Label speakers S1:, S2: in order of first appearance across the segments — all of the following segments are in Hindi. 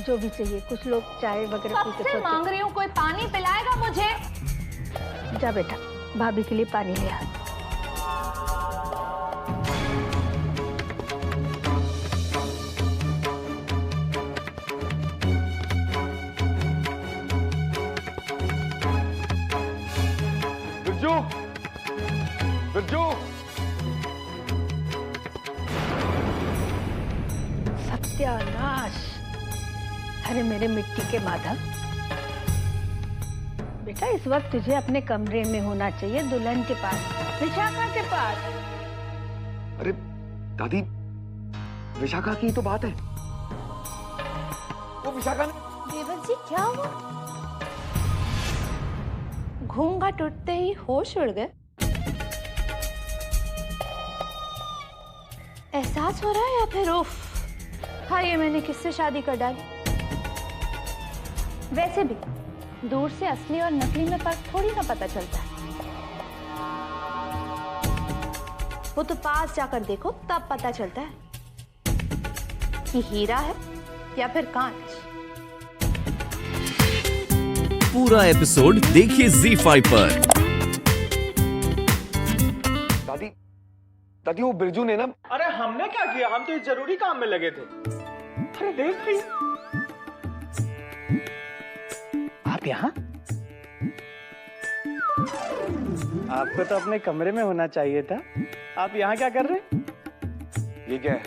S1: जो भी चाहिए, कुछ लोग चाय वगैरह पी के
S2: सबसे मांग रही हूँ, कोई पानी पिलाएगा मुझे?
S1: जा बेटा, भाभी के लिए पानी ले आ।
S3: बिरजू, बिरजू।
S1: सत्यानाश! अरे मेरे मिट्टी के माधव, बेटा इस वक्त तुझे अपने कमरे में होना चाहिए, दुल्हन के पास, विशाखा के पास।
S3: अरे दादी, विशाखा की तो बात है। वो विशाखा ने...
S2: देवर जी क्या हुआ? घूंघट उठते ही होश उड़ गए। एहसास हो रहा है या फिर उफ, हाँ ये मैंने किससे शादी कर डाली। वैसे भी दूर से असली और नकली में फर्क थोड़ी ना पता चलता है, वो तो पास जाकर देखो तब पता चलता है कि हीरा है या फिर कांच।
S4: पूरा एपिसोड देखिए ZEE5 पर।
S3: दादी, दादी वो बिरजू ने ना...
S5: अरे हमने क्या किया, हम तो इस जरूरी काम में लगे थे। अरे देख रही, आप यहाँ? आपको तो अपने कमरे में होना चाहिए था, आप यहाँ क्या कर रहे?
S3: ये क्या है?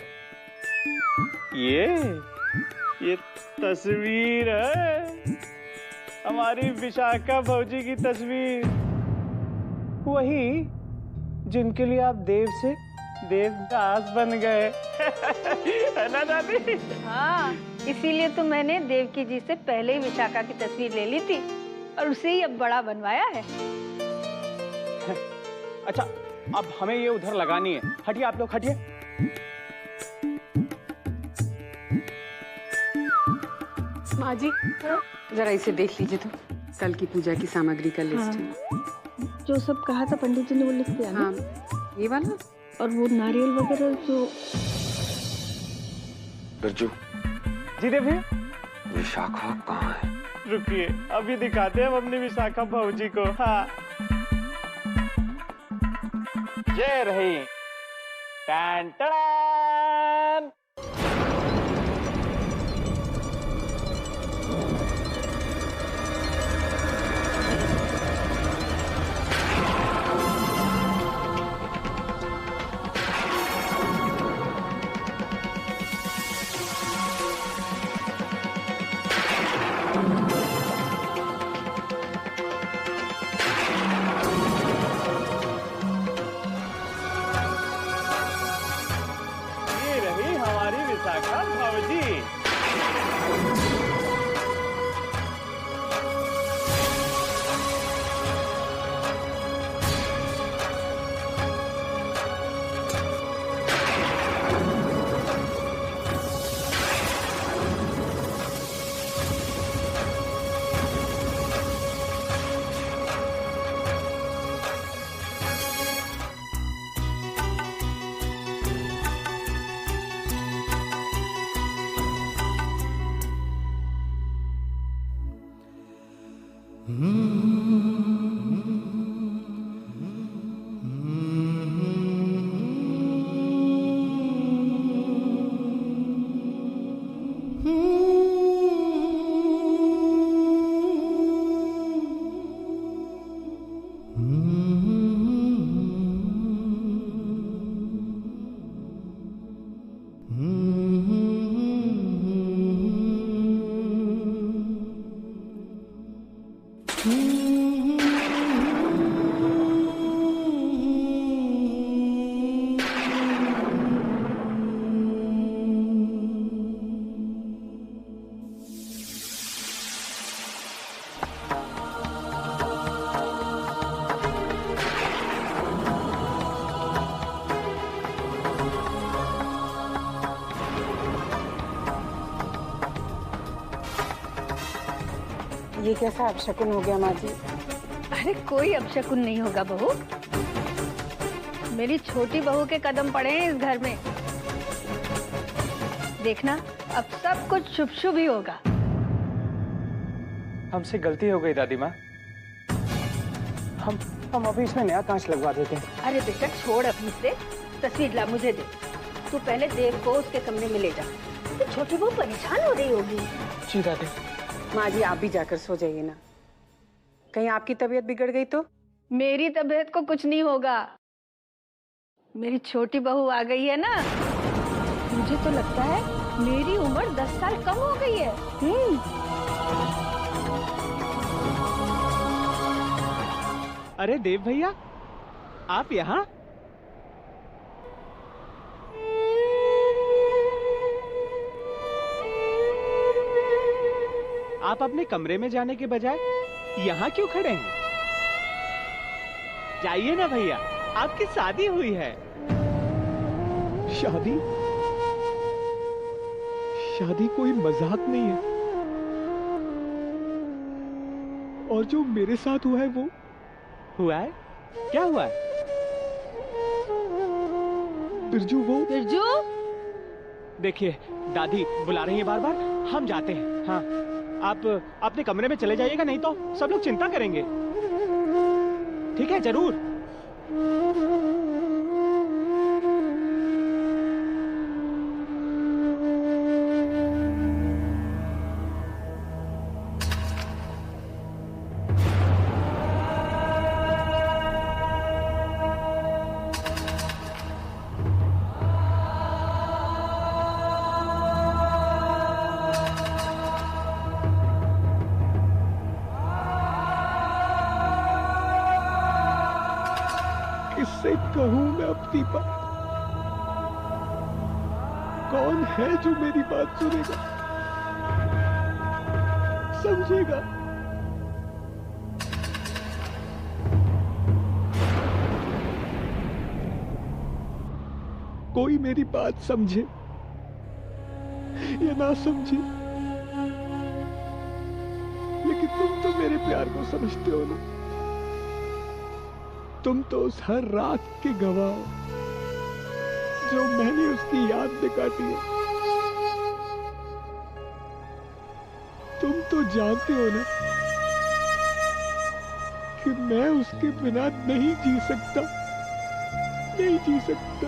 S5: ये तस्वीर है, हमारी विशाखा भौजी की तस्वीर, वही जिनके लिए आप देव से देवदास बन गए। है ना दादी?
S1: हाँ, इसीलिए तो मैंने देवकी जी से पहले ही विशाखा की तस्वीर ले ली थी और उसे ही अब बड़ा बनवाया है।
S5: अच्छा, अब हमें ये उधर लगानी है, हटिए आप लोग, हटिए।
S6: माँ जी, जरा इसे देख लीजिए तो, कल की पूजा की सामग्री का लिस्ट है।
S1: जो सब कहा था पंडित जी ने वो लिख दिया ना?
S6: हाँ, ये वाला
S1: और वो नारियल वगैरह जो...
S3: बिरजू,
S5: जी देवी,
S3: विशाखा कहाँ है?
S5: रुकिए अभी दिखाते हैं हम अपनी विशाखा भौजी को। हाँ, ये रही। Ton ton. विशाखा भौजी।
S6: ये कैसा अपशकुन हो गया माँ जी?
S1: अरे कोई अपशकुन नहीं होगा बहू, मेरी छोटी बहू के कदम पड़े हैं इस घर में। देखना अब सब कुछ शुभ शुभ ही होगा।
S5: हमसे गलती हो गई दादी माँ। हम अभी इसमें नया कांच लगवा देते हैं।
S1: अरे बेटा छोड़ अभी से, तस्वीर ला मुझे दे। तू पहले देव को उसके कमरे में ले जा। तो छोटी बहू परेशान हो रही होगी।
S5: जी दादी।
S6: माँ जी आप भी जाकर सो जाइए ना, कहीं आपकी तबीयत बिगड़ गई तो।
S1: मेरी तबीयत को कुछ नहीं होगा। मेरी छोटी बहू आ गई है ना, मुझे तो लगता है मेरी उम्र 10 साल कम हो गई है।
S5: अरे देव भैया, आप यहाँ? आप अपने कमरे में जाने के बजाय यहाँ क्यों खड़े हैं? जाइए ना भैया, आपकी शादी हुई है। शादी? शादी कोई मजाक नहीं है। और जो मेरे साथ हुआ है वो हुआ है। क्या हुआ है? बिरजू वो।
S1: बिरजू?
S5: देखिए दादी बुला रही है बार बार, हम जाते हैं। हाँ आप अपने कमरे में चले जाइएगा, नहीं तो सब लोग चिंता करेंगे। ठीक है जरूर। किससे कहूं मैं अपनी बात? कौन है जो मेरी बात सुनेगा, समझेगा? कोई मेरी बात समझे या ना समझे, लेकिन तुम तो मेरे प्यार को समझते हो ना। तुम तो उस हर रात के गवाह हो जो मैंने उसकी याद में काटी है। तुम तो जानते हो ना कि मैं उसके बिना नहीं जी सकता, नहीं जी सकता।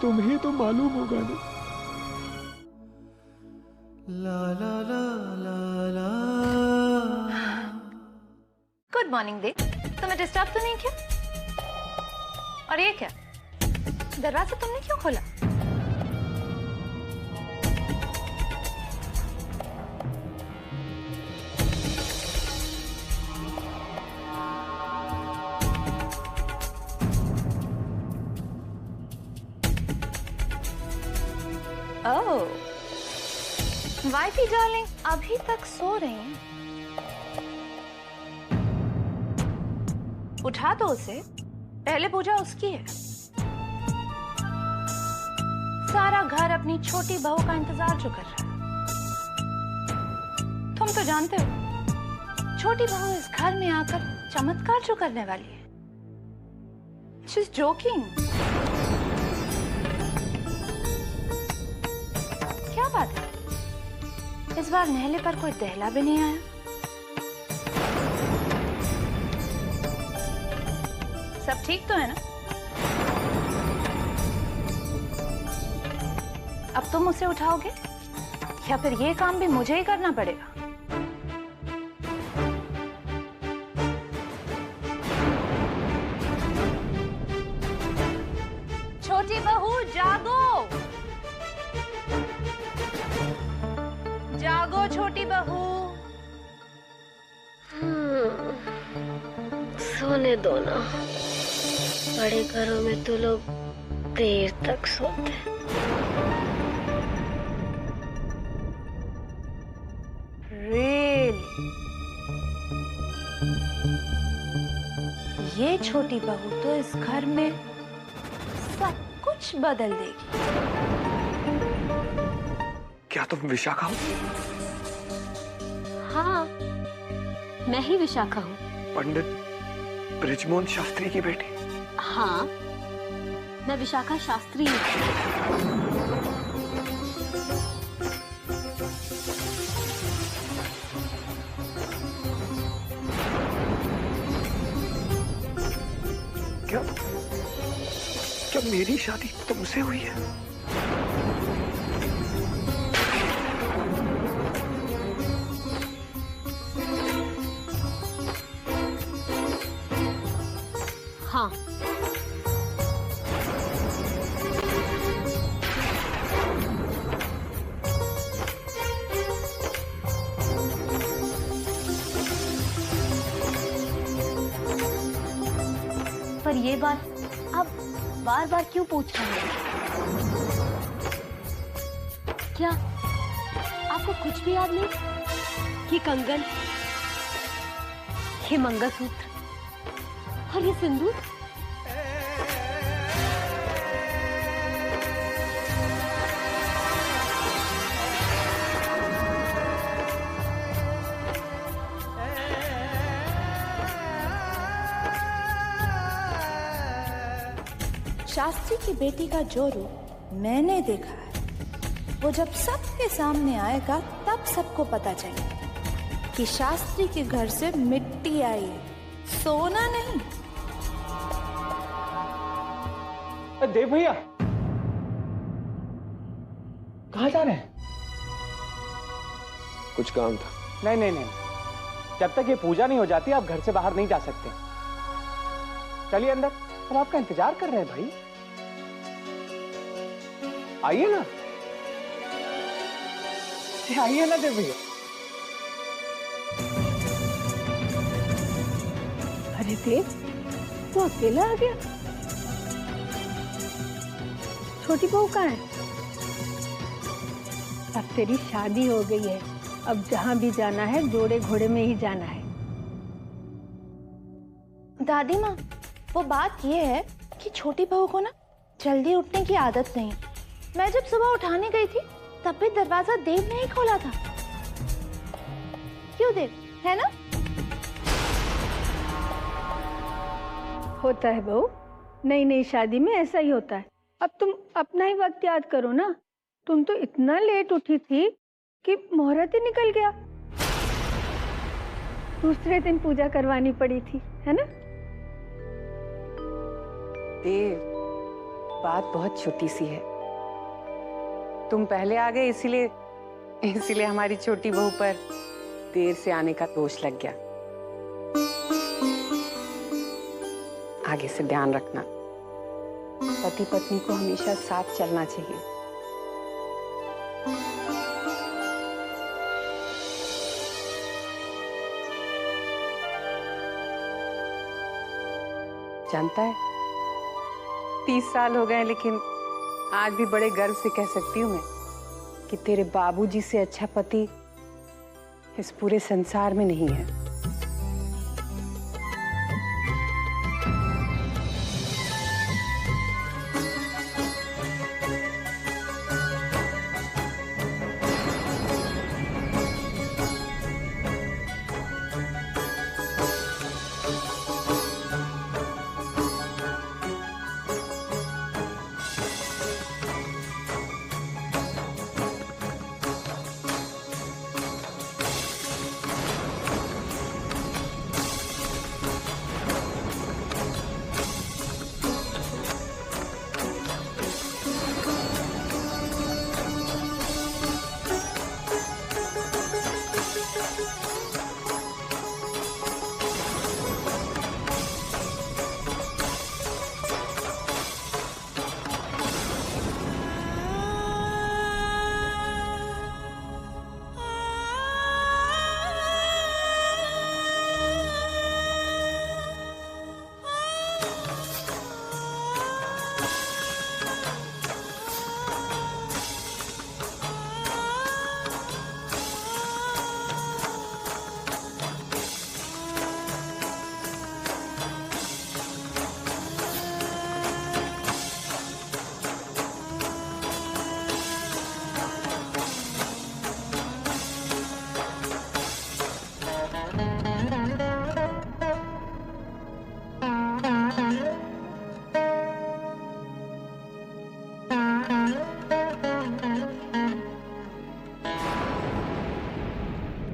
S5: तुम्हें तो मालूम होगा ना। ला ला ला ला ला।
S2: गुड मॉर्निंग दे, तुम्हें डिस्टर्ब तो नहीं किया? और ये क्या, दरवाजा तुमने क्यों खोला? ओह, वाइफी डार्लिंग अभी तक सो रही हैं। उठा दो उसे, पहले पूजा उसकी है। सारा घर अपनी छोटी बहू का इंतजार जो कर रहा है। तुम तो जानते हो छोटी बहू इस घर में आकर चमत्कार जो करने वाली है। She's joking। क्या बात है, इस बार नहले पर कोई दहला भी नहीं आया। सब ठीक तो है ना? अब तुम उसे उठाओगे या फिर ये काम भी मुझे ही करना पड़ेगा? छोटी बहू जागो, जागो छोटी बहू।
S7: सोने दो ना, बड़े घरों में तो लोग देर तक सोते हैं।
S2: ये छोटी बहू तो इस घर में सब कुछ बदल देगी।
S3: क्या तुम विशाखा हो?
S7: हाँ, मैं ही विशाखा हूँ।
S3: पंडित बृजमोहन शास्त्री की बेटी?
S7: हाँ, मैं विशाखा शास्त्री हूँ।
S3: क्या क्या मेरी शादी तुमसे हुई है?
S7: हाँ, पर ये बात आप बार बार क्यों पूछ रहे हैं? क्या आपको कुछ भी याद नहीं? ये कंगन, ये मंगलसूत्र और ये सिंदूर?
S2: शास्त्री की बेटी का जो रूप मैंने देखा है, वो जब सबके सामने आएगा तब सबको पता चलेगा कि शास्त्री के घर से मिट्टी आई है, सोना नहीं।
S5: देव भैया कहाँ जा रहे हैं?
S3: कुछ काम था।
S5: नहीं नहीं नहीं, जब तक ये पूजा नहीं हो जाती आप घर से बाहर नहीं जा सकते। चलिए अंदर, हम आपका इंतजार कर रहे हैं भाई। आइए ना, आइए ना देव भैया।
S1: अरे देव, तू अकेला आ गया? छोटी बहू कहाँ है? अब तेरी शादी हो गई है, अब जहाँ भी जाना है जोड़े घोड़े में ही जाना है।
S2: दादी माँ, वो बात ये है कि छोटी बहू को ना जल्दी उठने की आदत नहीं। मैं जब सुबह उठाने गई थी तब भी दरवाजा देव ने ही खोला था। क्यों देव, है ना?
S1: होता है बहू, नई नई शादी में ऐसा ही होता है। अब तुम अपना ही वक्त याद करो ना। तुम तो इतना लेट उठी थी कि मुहूर्त ही निकल गया। दूसरे दिन पूजा करवानी पड़ी थी, है ना?
S6: देव, बात बहुत छोटी सी है। तुम पहले आ गए इसीलिए हमारी छोटी बहू पर देर से आने का दोष लग गया। आगे से ध्यान रखना, पति पत्नी को हमेशा साथ चलना चाहिए। जानता है, 30 साल हो गए लेकिन आज भी बड़े गर्व से कह सकती हूँ मैं कि तेरे बाबूजी से अच्छा पति इस पूरे संसार में नहीं है।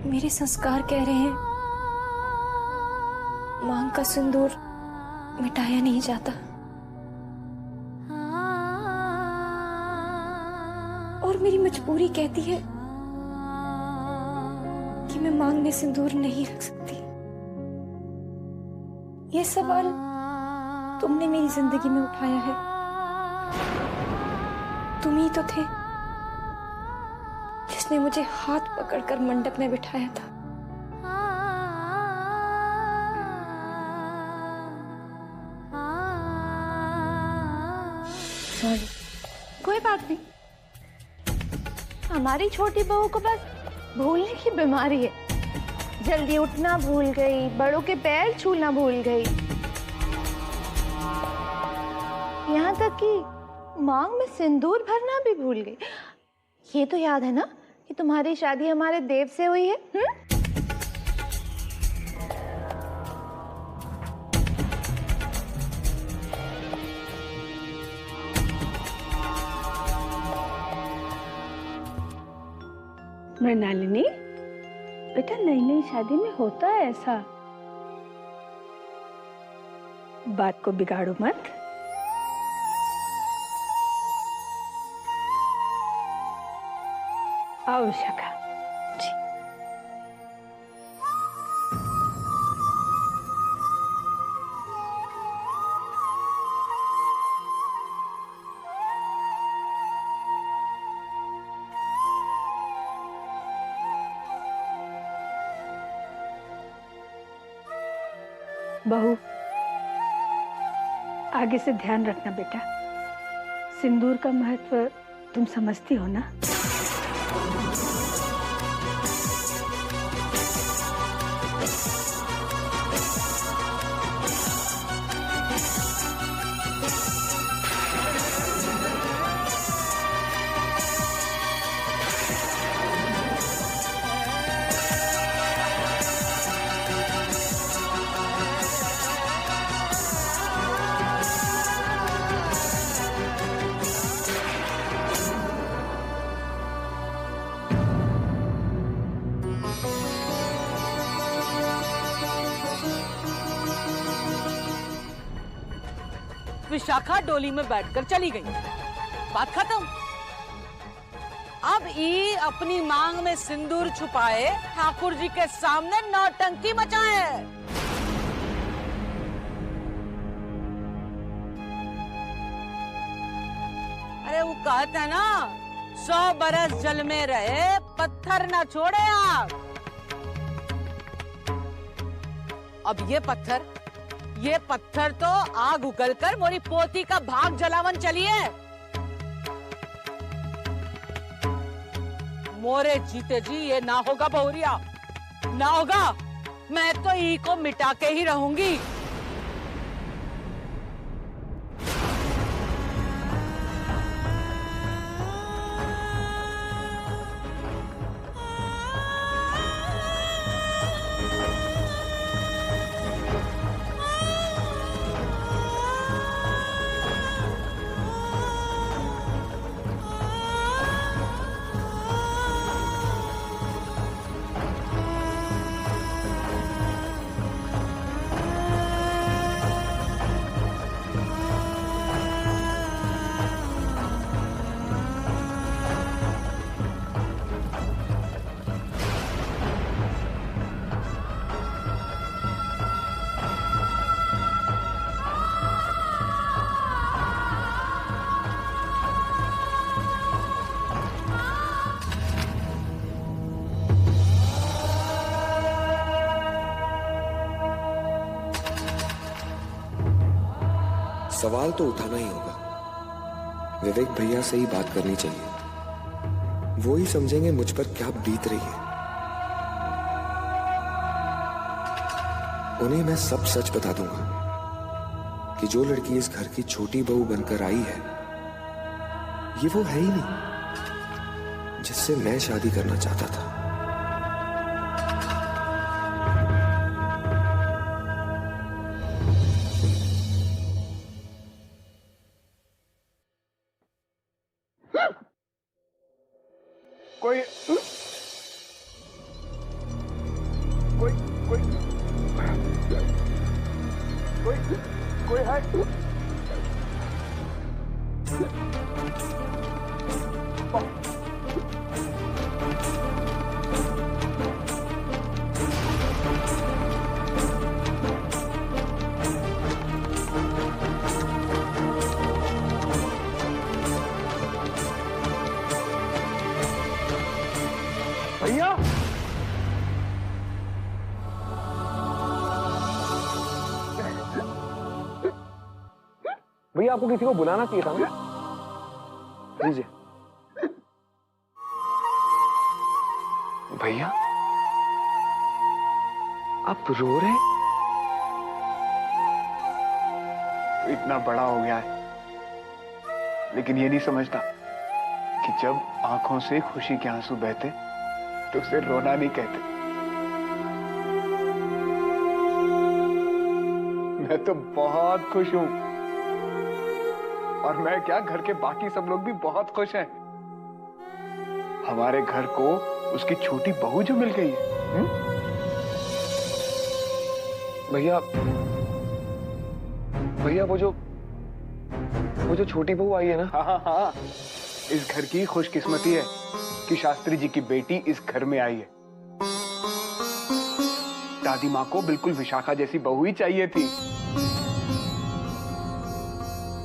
S8: मेरे संस्कार कह रहे हैं मांग का सिंदूर मिटाया नहीं जाता, और मेरी मजबूरी कहती है कि मैं मांग में सिंदूर नहीं रख सकती। यह सवाल तुमने मेरी जिंदगी में उठाया है। तुम ही तो थे जिसने मुझे हाथ पकड़कर मंडप में बिठाया था।
S2: सॉरी, कोई बात नहीं। हमारी छोटी बहू को बस भूलने की बीमारी है। जल्दी उठना भूल गई, बड़ों के पैर छूना भूल गई, यहाँ तक कि मांग में सिंदूर भरना भी भूल गई। ये तो याद है ना कि तुम्हारी शादी हमारे देव से हुई है?
S1: मृणालिनी, बेटा नई नई शादी में होता है ऐसा, बात को बिगाड़ो मत। आओ विशाखा जी। बहू, आगे से ध्यान रखना बेटा। सिंदूर का महत्व तुम समझती हो ना?
S9: विशाखा डोली में बैठकर चली गई, बात खत्म। अब ई अपनी मांग में सिंदूर छुपाए ठाकुर जी के सामने नौटंकी मचाए। अरे वो कहते हैं ना, 100 बरस जल में रहे पत्थर ना छोड़े आग। अब ये पत्थर तो आग उगलकर मोरी पोती का भाग जलावन चलिए। मोरे जीते जी ये ना होगा बहुरिया, ना होगा। मैं तो ई को मिटा के ही रहूंगी।
S3: सवाल तो उठाना ही होगा। विवेक भैया से ही बात करनी चाहिए, वो ही समझेंगे मुझ पर क्या बीत रही है। उन्हें मैं सब सच बता दूंगा कि जो लड़की इस घर की छोटी बहू बनकर आई है, ये वो है ही नहीं जिससे मैं शादी करना चाहता था। कोई है? भैया, भैया आपको किसी को बुलाना चाहिए था ना? लीजिए। भैया आप रो रहे?
S10: इतना बड़ा हो गया है, लेकिन ये नहीं समझता कि जब आंखों से खुशी के आंसू बहते तो उसे रोना नहीं कहते। मैं तो बहुत खुश हूं, और मैं क्या, घर के बाकी सब लोग भी बहुत खुश हैं। हमारे घर को उसकी छोटी बहू जो मिल गई है।
S3: भैया भैया वो जो छोटी बहू आई है ना?
S10: हाँ हाँ हाँ, इस घर की खुशकिस्मती है कि शास्त्री जी की बेटी इस घर में आई है। दादी माँ को बिल्कुल विशाखा जैसी बहू ही चाहिए थी।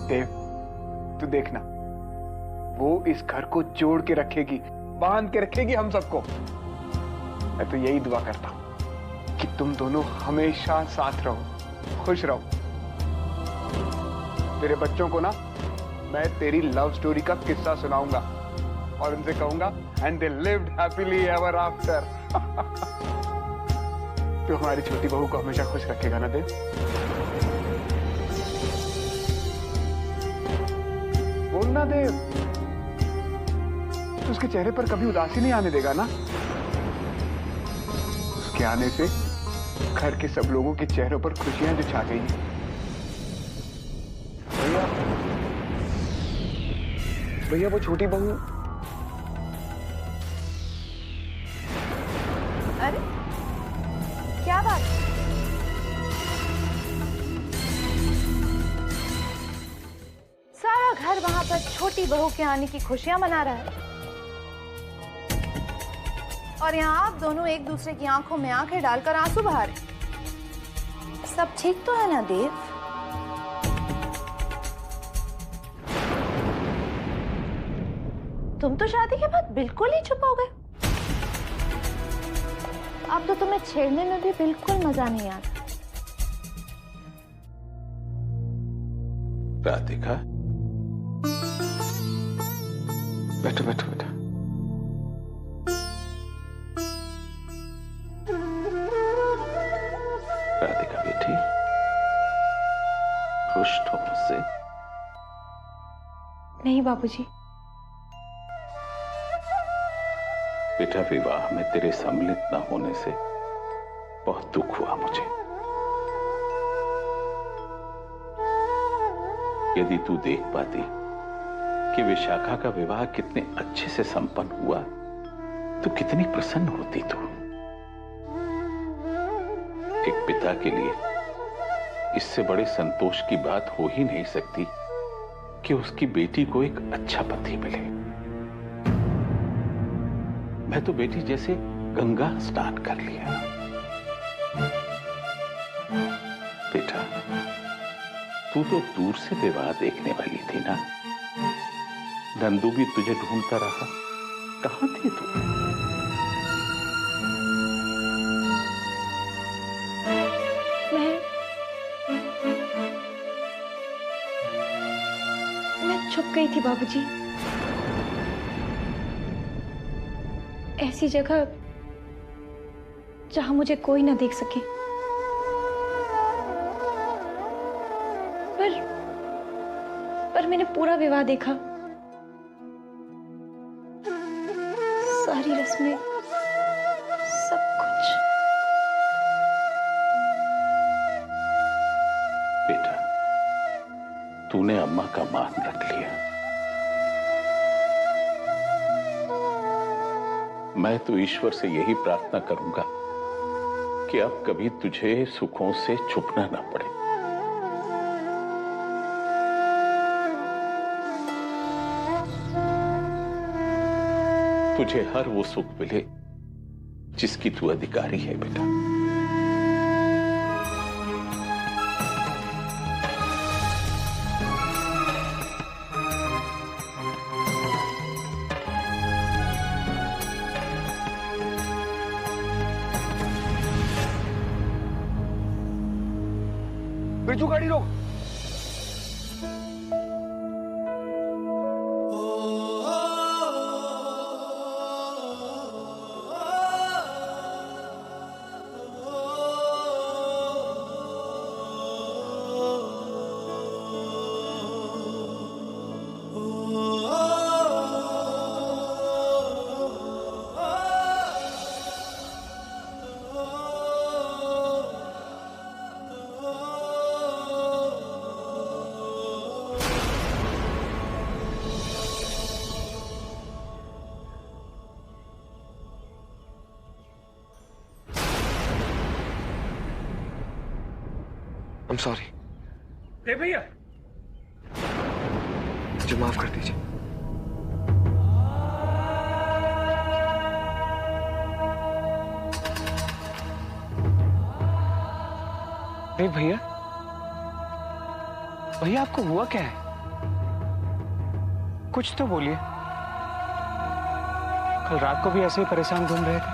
S10: देव, तू देखना, वो इस घर को जोड़ के रखेगी, बांध के रखेगी हम सबको। मैं तो यही दुआ करता हूं कि तुम दोनों हमेशा साथ रहो, खुश रहो। तेरे बच्चों को ना मैं तेरी लव स्टोरी का किस्सा सुनाऊंगा और उनसे कहूंगा and they lived happily ever after. तो हमारी छोटी बहू को हमेशा खुश रखेगा ना देव? बोलना देव, तो उसके चेहरे पर कभी उदासी नहीं आने देगा ना? उसके आने से घर के सब लोगों के चेहरों पर खुशियां जो छा गई हैं।
S3: भैया वो छोटी बहू।
S2: अरे क्या बात? सारा घर वहां पर छोटी बहू के आने की खुशियां मना रहा है, और यहाँ आप दोनों एक दूसरे की आंखों में आंखें डालकर आंसू बहा रहे। सब ठीक तो है ना देव? तुम तो शादी के बाद बिल्कुल ही चुप हो गए। अब तो तुम्हें छेड़ने में भी बिल्कुल मजा नहीं आता।
S11: राधिका, बैठो बैठो बैठो। राधिका बेटी, खुश हो मुझसे?
S8: नहीं बाबूजी।
S11: बेटा, विवाह में तेरे सम्मिलित न होने से बहुत दुख हुआ मुझे। यदि तू देख पाती कि विशाखा का विवाह कितने अच्छे से संपन्न हुआ तो कितनी प्रसन्न होती तू। एक पिता के लिए इससे बड़े संतोष की बात हो ही नहीं सकती कि उसकी बेटी को एक अच्छा पति मिले। मैं तो बेटी जैसे गंगा स्नान कर लिया। बेटा, तू तो दूर से विवाह देखने वाली थी ना? नंदू भी तुझे ढूंढता रहा, कहां थी तू?
S8: मैं छुप गई थी बाबूजी, ऐसी जगह जहां मुझे कोई ना देख सके। पर मैंने पूरा विवाह देखा, सारी रस्में, सब कुछ।
S11: बेटा, तूने अम्मा का मान रख लिया। मैं तो ईश्वर से यही प्रार्थना करूंगा कि अब कभी तुझे सुखों से छुपना ना पड़े। तुझे हर वो सुख मिले जिसकी तू अधिकारी है बेटा।
S10: बिरजू गाड़ी रोक।
S3: I'm sorry.
S10: ए भैया,
S3: मुझे माफ कर दीजिए।
S10: ए भैया, भैया आपको हुआ क्या है? कुछ तो बोलिए। कल रात को भी ऐसे ही परेशान घूम रहे थे।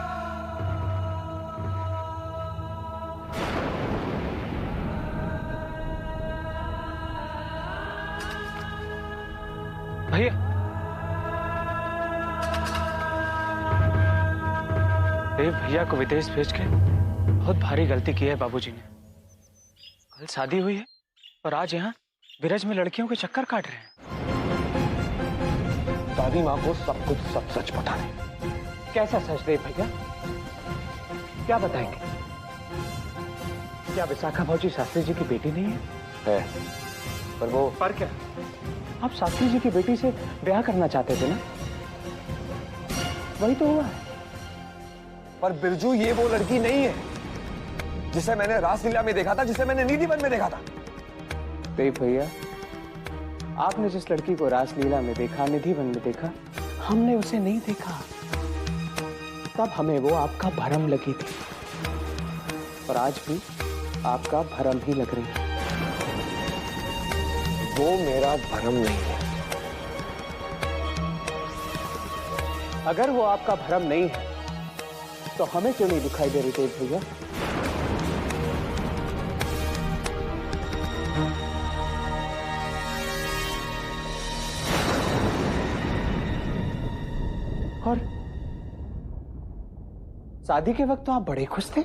S10: भैया, भैया को विदेश भेज के बहुत भारी गलती की है बाबूजी ने। कल शादी हुई है और आज यहाँ विरज में लड़कियों के चक्कर काट रहे हैं। दादी माँ को सब कुछ सब सच बता रहे। कैसा सच दे भैया? क्या बताएंगे? क्या विशाखा भाजी शास्त्री जी की बेटी नहीं है? पर वो पर क्या? आप शास्त्री जी की बेटी से ब्याह करना चाहते थे ना? वही तो हुआ है।
S3: पर बिरजू ये वो लड़की नहीं है जिसे मैंने रासलीला में देखा था, जिसे मैंने निधिवन में देखा था।
S10: भैया, आपने जिस लड़की को रासलीला में देखा, निधिवन में देखा, हमने उसे नहीं देखा। तब हमें वो आपका भरम लगी थी और आज भी आपका भरम ही लग रही है।
S3: वो मेरा भरम नहीं है।
S10: अगर वो आपका भरम नहीं है तो हमें क्यों नहीं दिखाई दे रही तेज भैया? और शादी के वक्त तो आप बड़े खुश थे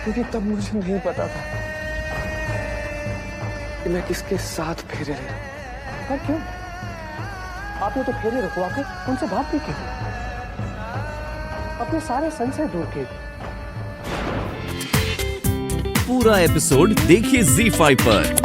S3: क्योंकि तब मुझे नहीं पता था कि मैं किसके साथ फेरे ले।
S10: पर क्यों? आपने तो फेरे रुकवा कर उनसे बात भी की, अपने सारे संशय दूर किए।
S4: पूरा एपिसोड देखिए ZEE5 पर।